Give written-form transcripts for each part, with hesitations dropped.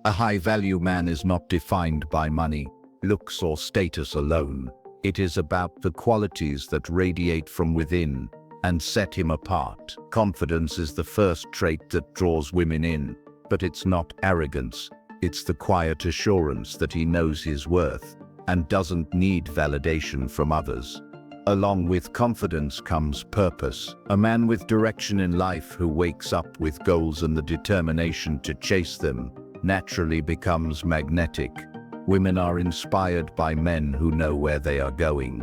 A high-value man is not defined by money, looks, or status alone. It is about the qualities that radiate from within and set him apart. Confidence is the first trait that draws women in, but it's not arrogance. It's the quiet assurance that he knows his worth and doesn't need validation from others. Along with confidence comes purpose. A man with direction in life who wakes up with goals and the determination to chase them naturally becomes magnetic. Women are inspired by men who know where they are going.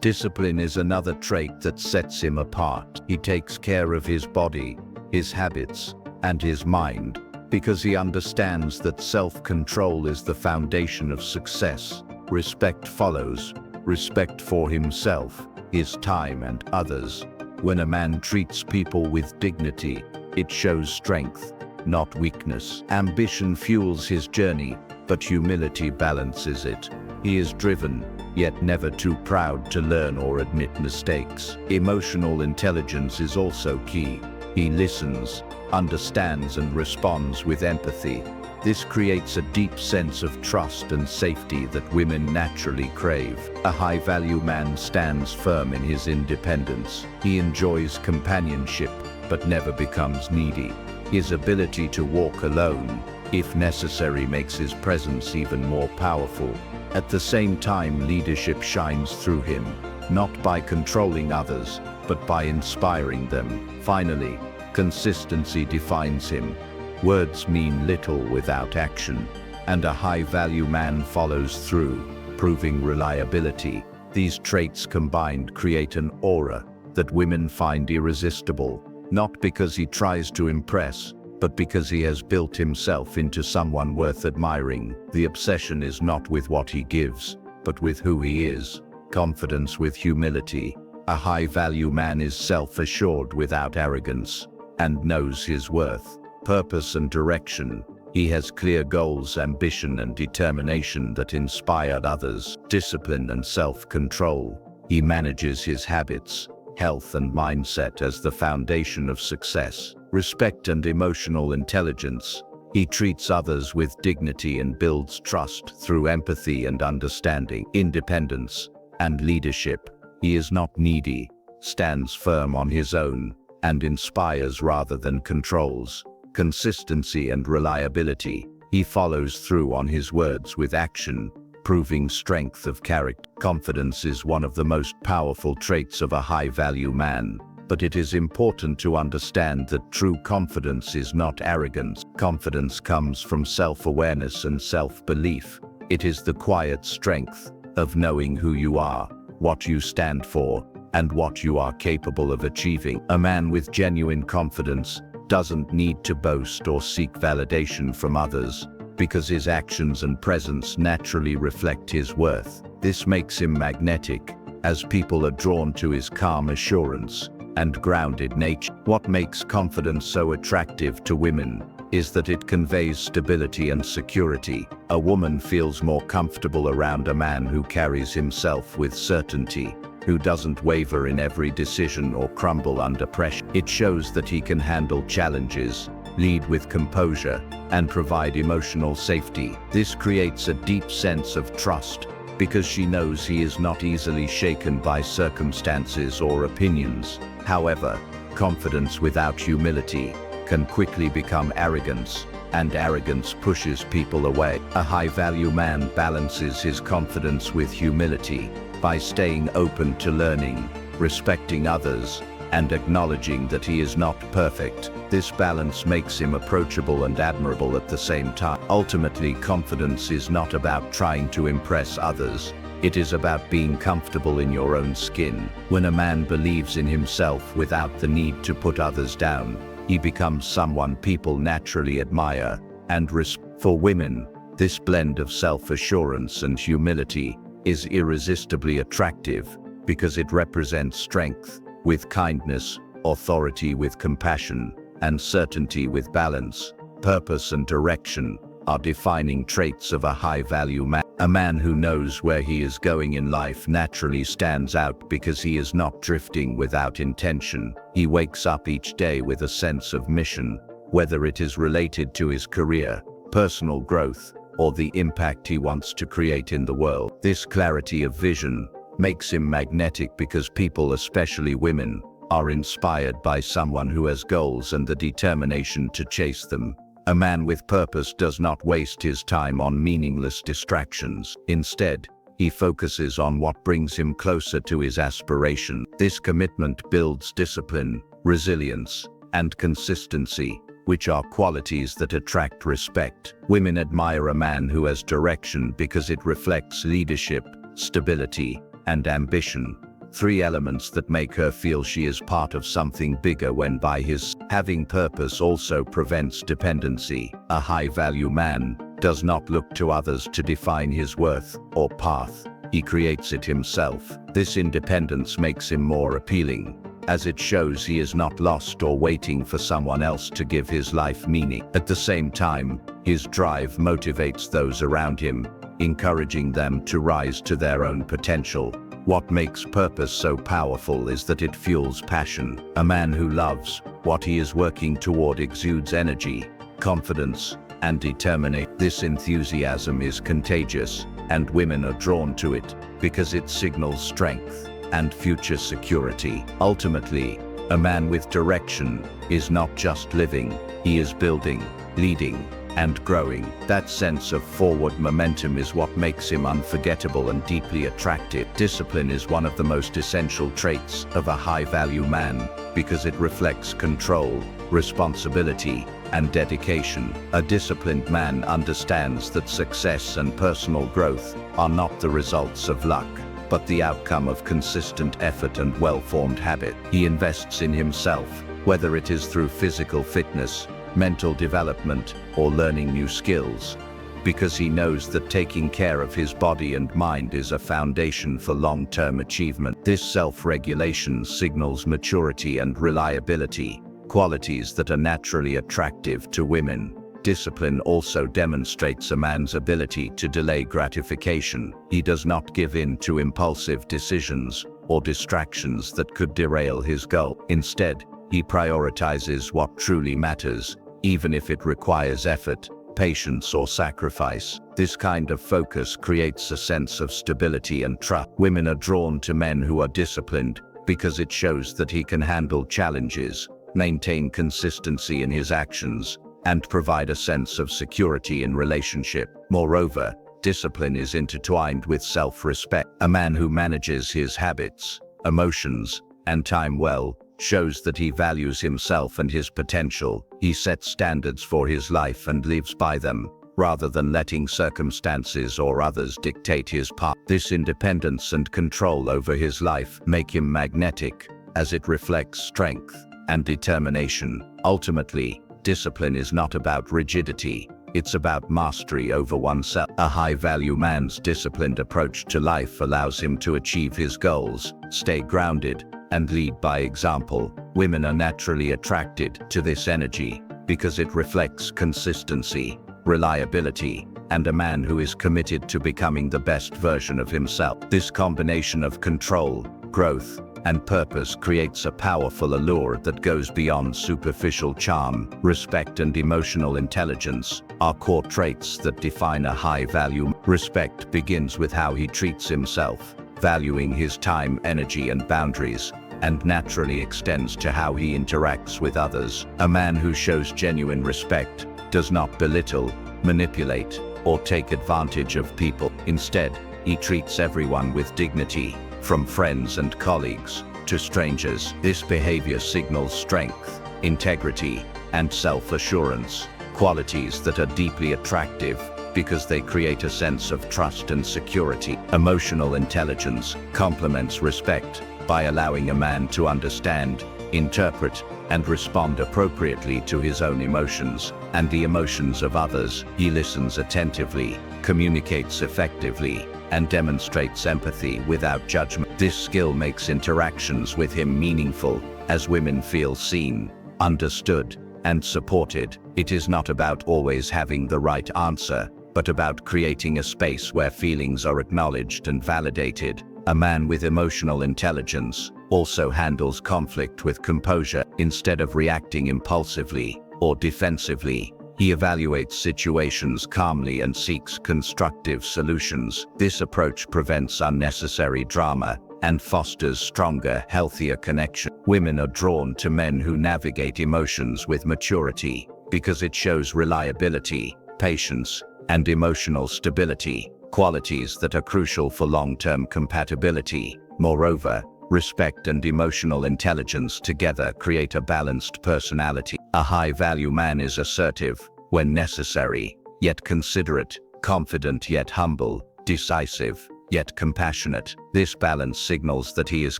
Discipline is another trait that sets him apart. He takes care of his body, his habits, and his mind because he understands that self-control is the foundation of success. Respect follows. Respect for himself, his time, and others. When a man treats people with dignity, it shows strength, not weakness. Ambition fuels his journey, but humility balances it. He is driven, yet never too proud to learn or admit mistakes. Emotional intelligence is also key. He listens, understands, and responds with empathy. This creates a deep sense of trust and safety that women naturally crave. A high-value man stands firm in his independence. He enjoys companionship, but never becomes needy. His ability to walk alone, if necessary, makes his presence even more powerful. At the same time, leadership shines through him, not by controlling others, but by inspiring them. Finally, consistency defines him. Words mean little without action, and a high-value man follows through, proving reliability. These traits combined create an aura that women find irresistible, not because he tries to impress, but because he has built himself into someone worth admiring. The obsession is not with what he gives, but with who he is. Confidence with humility. A high-value man is self-assured without arrogance, and knows his worth. Purpose and direction. He has clear goals, ambition, and determination that inspire others. Discipline and self-control. He manages his habits, health, and mindset as the foundation of success. Respect and emotional intelligence. He treats others with dignity and builds trust through empathy and understanding. Independence and leadership. He is not needy, stands firm on his own, and inspires rather than controls. Consistency and reliability. He follows through on his words with action, proving strength of character. Confidence is one of the most powerful traits of a high-value man, but it is important to understand that true confidence is not arrogance. Confidence comes from self-awareness and self-belief. It is the quiet strength of knowing who you are, what you stand for, and what you are capable of achieving. A man with genuine confidence doesn't need to boast or seek validation from others, because his actions and presence naturally reflect his worth. This makes him magnetic, as people are drawn to his calm assurance and grounded nature. What makes confidence so attractive to women is that it conveys stability and security. A woman feels more comfortable around a man who carries himself with certainty, who doesn't waver in every decision or crumble under pressure. It shows that he can handle challenges, lead with composure, and provide emotional safety. This creates a deep sense of trust, because she knows he is not easily shaken by circumstances or opinions. However, confidence without humility can quickly become arrogance, and arrogance pushes people away. A high-value man balances his confidence with humility by staying open to learning, respecting others, and acknowledging that he is not perfect. This balance makes him approachable and admirable at the same time. Ultimately, confidence is not about trying to impress others. It is about being comfortable in your own skin. When a man believes in himself without the need to put others down, he becomes someone people naturally admire and respect. For women, this blend of self-assurance and humility is irresistibly attractive because it represents strength with kindness, authority with compassion, and certainty with balance. Purpose and direction are defining traits of a high-value man. A man who knows where he is going in life naturally stands out because he is not drifting without intention. He wakes up each day with a sense of mission, whether it is related to his career, personal growth, or the impact he wants to create in the world. This clarity of vision makes him magnetic because people, especially women, are inspired by someone who has goals and the determination to chase them. A man with purpose does not waste his time on meaningless distractions. Instead, he focuses on what brings him closer to his aspiration. This commitment builds discipline, resilience, and consistency, which are qualities that attract respect. Women admire a man who has direction because it reflects leadership, stability, and ambition. Three elements that make her feel she is part of something bigger when by his. Having purpose also prevents dependency. A high-value man does not look to others to define his worth or path. He creates it himself. This independence makes him more appealing, as it shows he is not lost or waiting for someone else to give his life meaning. At the same time, his drive motivates those around him, encouraging them to rise to their own potential. What makes purpose so powerful is that it fuels passion. A man who loves what he is working toward exudes energy, confidence, and determination. This enthusiasm is contagious, and women are drawn to it because it signals strength and future security. Ultimately, a man with direction is not just living, he is building, leading, and growing. That sense of forward momentum is what makes him unforgettable and deeply attractive. Discipline is one of the most essential traits of a high-value man because it reflects control, responsibility, and dedication. A disciplined man understands that success and personal growth are not the results of luck, but the outcome of consistent effort and well-formed habit. He invests in himself, whether it is through physical fitness, mental development, or learning new skills, because he knows that taking care of his body and mind is a foundation for long-term achievement. This self-regulation signals maturity and reliability, qualities that are naturally attractive to women. Discipline also demonstrates a man's ability to delay gratification. He does not give in to impulsive decisions or distractions that could derail his goal. Instead, he prioritizes what truly matters, even if it requires effort, patience, or sacrifice. This kind of focus creates a sense of stability and trust. Women are drawn to men who are disciplined because it shows that he can handle challenges, maintain consistency in his actions, and provide a sense of security in relationship. Moreover, discipline is intertwined with self-respect. A man who manages his habits, emotions, and time well shows that he values himself and his potential. He sets standards for his life and lives by them, rather than letting circumstances or others dictate his path. This independence and control over his life make him magnetic, as it reflects strength and determination. Ultimately, discipline is not about rigidity, it's about mastery over oneself. A high-value man's disciplined approach to life allows him to achieve his goals, stay grounded, and lead by example. Women are naturally attracted to this energy because it reflects consistency, reliability, and a man who is committed to becoming the best version of himself. This combination of control, growth, and purpose creates a powerful allure that goes beyond superficial charm. Respect and emotional intelligence are core traits that define a high-value. Respect begins with how he treats himself, valuing his time, energy, and boundaries, and naturally extends to how he interacts with others. A man who shows genuine respect does not belittle, manipulate, or take advantage of people. Instead, he treats everyone with dignity, from friends and colleagues to strangers. This behavior signals strength, integrity, and self-assurance, qualities that are deeply attractive because they create a sense of trust and security. Emotional intelligence complements respect by allowing a man to understand, interpret, and respond appropriately to his own emotions and the emotions of others. He listens attentively, communicates effectively, and demonstrates empathy without judgment. This skill makes interactions with him meaningful, as women feel seen, understood, and supported. It is not about always having the right answer, but about creating a space where feelings are acknowledged and validated. A man with emotional intelligence also handles conflict with composure. Instead of reacting impulsively or defensively, He evaluates situations calmly and seeks constructive solutions. This approach prevents unnecessary drama and fosters stronger, healthier connection. Women are drawn to men who navigate emotions with maturity because it shows reliability, patience, and emotional stability, qualities that are crucial for long-term compatibility. Moreover, respect and emotional intelligence together create a balanced personality. A high-value man is assertive when necessary, yet considerate, confident yet humble, decisive yet compassionate. This balance signals that he is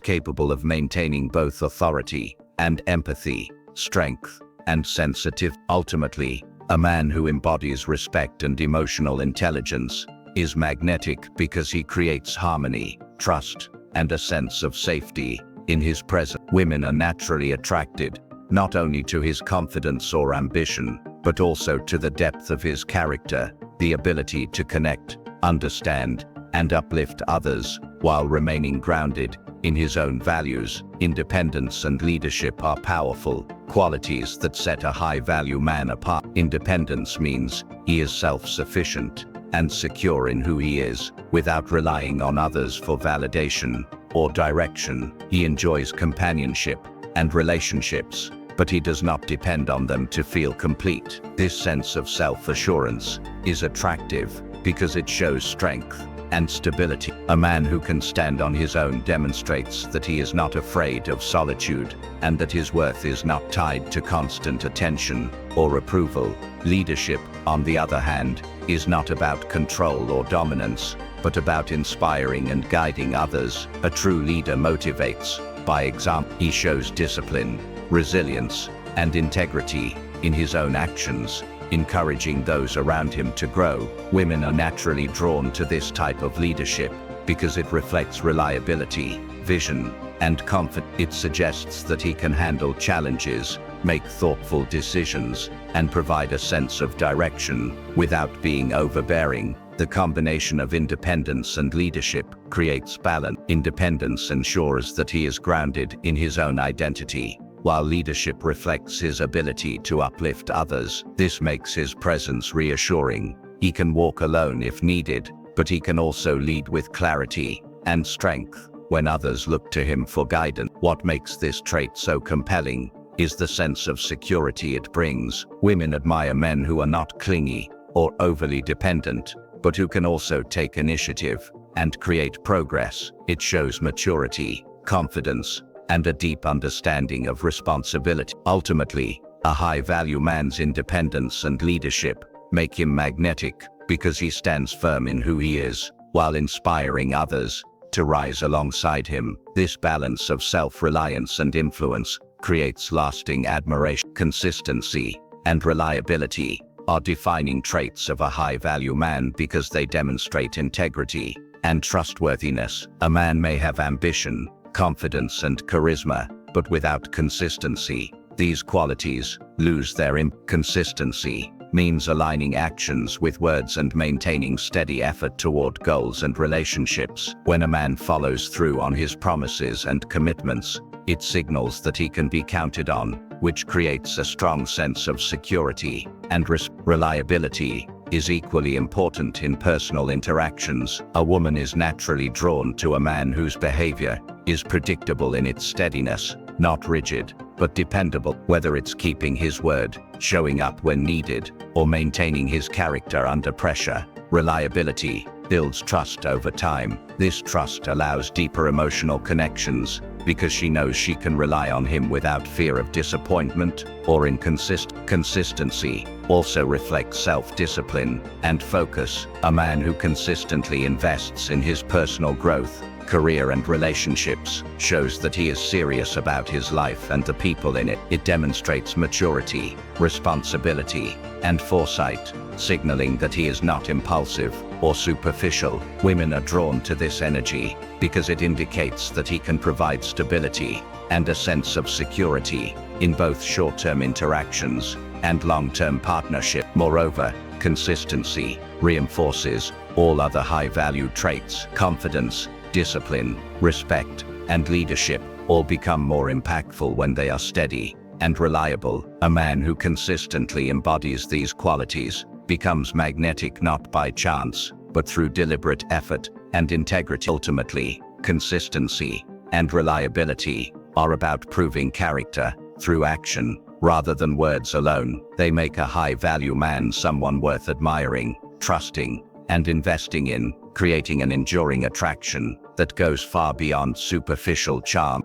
capable of maintaining both authority and empathy, strength and sensitivity. Ultimately, a man who embodies respect and emotional intelligence is magnetic because he creates harmony, trust, and a sense of safety in his presence. Women are naturally attracted not only to his confidence or ambition, but also to the depth of his character, the ability to connect, understand, and uplift others while remaining grounded in his own values. Independence and leadership are powerful qualities that set a high-value man apart. Independence means he is self-sufficient and secure in who he is, without relying on others for validation or direction. He enjoys companionship and relationships, but he does not depend on them to feel complete. This sense of self-assurance is attractive because it shows strength and stability. A man who can stand on his own demonstrates that he is not afraid of solitude and that his worth is not tied to constant attention or approval. Leadership, on the other hand, is not about control or dominance, but about inspiring and guiding others. A true leader motivates by example. He shows discipline, resilience, and integrity in his own actions, encouraging those around him to grow. Women are naturally drawn to this type of leadership because it reflects reliability, vision, and confidence. It suggests that he can handle challenges, make thoughtful decisions, and provide a sense of direction without being overbearing. The combination of independence and leadership creates balance. Independence ensures that he is grounded in his own identity, while leadership reflects his ability to uplift others. This makes his presence reassuring. He can walk alone if needed, but he can also lead with clarity and strength when others look to him for guidance. What makes this trait so compelling is the sense of security it brings. Women admire men who are not clingy or overly dependent, but who can also take initiative and create progress. It shows maturity, confidence, and a deep understanding of responsibility. Ultimately, a high-value man's independence and leadership make him magnetic because he stands firm in who he is, while inspiring others to rise alongside him. This balance of self-reliance and influence creates lasting admiration. Consistency and reliability are defining traits of a high-value man because they demonstrate integrity and trustworthiness. A man may have ambition, confidence, and charisma, but without consistency, these qualities lose their consistency means aligning actions with words and maintaining steady effort toward goals and relationships. When a man follows through on his promises and commitments, it signals that he can be counted on, which creates a strong sense of security and reliability is equally important in personal interactions. A woman is naturally drawn to a man whose behavior is predictable in its steadiness, not rigid, but dependable. Whether it's keeping his word, showing up when needed, or maintaining his character under pressure, reliability builds trust over time. This trust allows deeper emotional connections because she knows she can rely on him without fear of disappointment or inconsistency. Consistency also reflects self-discipline and focus. A man who consistently invests in his personal growth, career, and relationships shows that he is serious about his life and the people in it. It demonstrates maturity, responsibility, and foresight, signaling that he is not impulsive or superficial. Women are drawn to this energy because it indicates that he can provide stability and a sense of security in both short-term interactions and long-term partnership. Moreover, consistency reinforces all other high-value traits. Confidence, discipline, respect, and leadership all become more impactful when they are steady and reliable. A man who consistently embodies these qualities becomes magnetic not by chance, but through deliberate effort and integrity. Ultimately, consistency and reliability are about proving character through action rather than words alone. They make a high-value man someone worth admiring, trusting, and investing in, creating an enduring attraction that goes far beyond superficial charm.